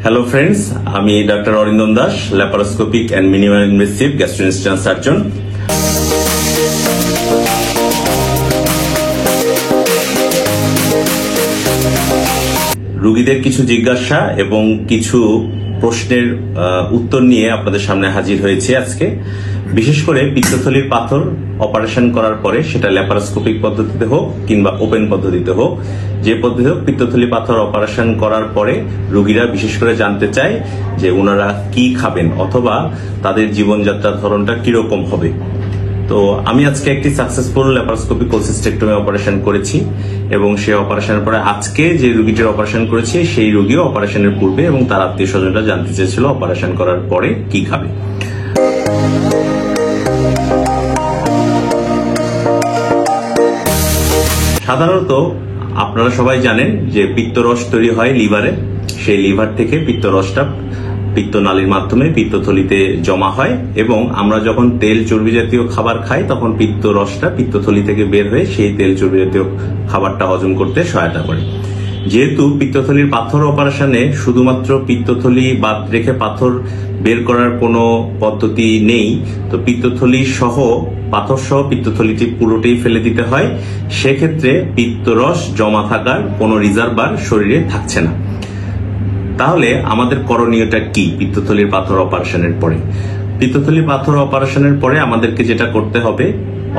Hello friends, আমি doctor Arindam Das, laparoscopic and minimal invasive gastrointestinal surgeon. রোগীদের কিছু জিজ্ঞাসা এবং কিছু প্রশ্নের উত্তর নিয়ে আপনাদের সামনে হাজির হয়েছে আজকে। বিশেষ করে পিত্তথলির পাথর অপারেশন করার পরে, সেটা ল্যাপারোস্কোপিক পদ্ধতিতে হোক কিংবা ওপেন পদ্ধতিতে হোক, যে পদ্ধতি হোক, পিত্তথলি পাথর অপারেশন করার পরে রোগীরা বিশেষ করে জানতে চায় যে ওনারা কি খাবেন অথবা তাদের জীবনযাত্রার ধরনটা কিরকম হবে। তো আমি আজকে একটি সাকসেসফুল ল্যাপারোস্কোপিক কোলসিস্টেক্টমি অপারেশন করেছি এবং সেই অপারেশনের পরে আজকে যে রোগীটির অপারেশন করেছি সেই রোগীও অপারেশনের পূর্বে এবং তার আত্মীয় স্বজনরা জানতে চেয়েছিল অপারেশন করার পরে কি খাবে। সাধারণত আপনারা সবাই জানেন যে পিত্তরস তৈরি হয় লিভারে। সেই লিভার থেকে পিত্তরসটা পিত্তনালীর মাধ্যমে পিত্তথলিতে জমা হয় এবং আমরা যখন তেল চর্বি জাতীয় খাবার খাই তখন পিত্তরসটা পিত্তথলি থেকে বের হয়ে সেই তেল চর্বি জাতীয় খাবারটা হজম করতে সহায়তা করে। যেহেতু পিত্তথলির পাথর অপারেশনে শুধুমাত্র পিত্তথলি বাদ রেখে পাথর বের করার কোনো পদ্ধতি নেই, তো পিত্তথলি সহ পাথর সহ পিত্তথলিটি পুরোটাই ফেলে দিতে হয়। সেক্ষেত্রে পিত্তরস জমা থাকার কোনো রিজার্ভার শরীরে থাকছে না। তাহলে আমাদের করণীয়টা কি পিত্তথলির পাথর অপারেশনের পরে? পিত্তথলির পাথর অপারেশনের পরে আমাদেরকে যেটা করতে হবে,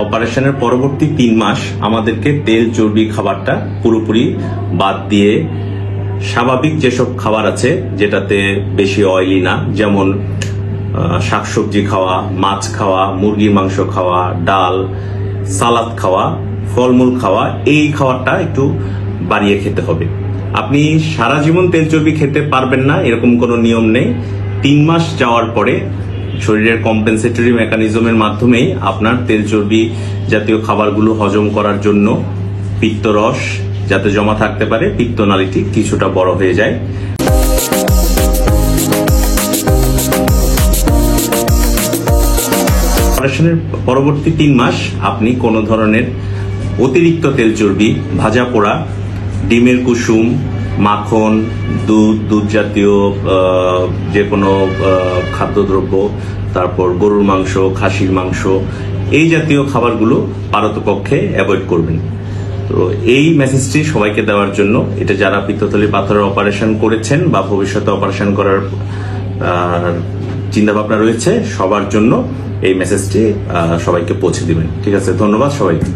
অপারেশনের পরবর্তী 3 মাস আমাদেরকে তেল চর্বি খাবারটা পুরোপুরি বাদ দিয়ে স্বাভাবিক যেসব খাবার আছে যেটাতে বেশি অয়েলি না, যেমন শাকসবজি খাওয়া, মাছ খাওয়া, মুরগির মাংস খাওয়া, ডাল, সালাদ খাওয়া, ফলমূল খাওয়া, এই খাবারটা একটু বাড়িয়ে খেতে হবে। আপনি সারা জীবন তেল চর্বি খেতে পারবেন না এরকম কোনো নিয়ম নেই। 3 মাস যাওয়ার পরে শরীরের কম্পেনসেটরি মেকানিজমের মাধ্যমেই আপনার তেল চর্বি জাতীয় খাবারগুলো হজম করার জন্য পিত্তরস যাতে জমা থাকতে পারে, পিত্তনালীটি কিছুটা বড় হয়ে যায়। অপারেশনের পরবর্তী 3 মাস আপনি কোনো ধরনের অতিরিক্ত তেল চর্বি, ভাজা পোড়া, ডিমের কুসুম, মাখন, দুধ জাতীয় যে কোনো খাদ্যদ্রব্য, তারপর গরুর মাংস, খাসির মাংস, এই জাতীয় খাবারগুলো পারতপক্ষে অ্যাভয়েড করবেন। তো এই মেসেজটি সবাইকে দেওয়ার জন্য, এটা যারা পিত্তথলি পাথরের অপারেশন করেছেন বা ভবিষ্যতে অপারেশন করার চিন্তা ভাবনা রয়েছে সবার জন্য এই মেসেজটি সবাইকে পৌঁছে দিবেন। ঠিক আছে, ধন্যবাদ সবাইকে।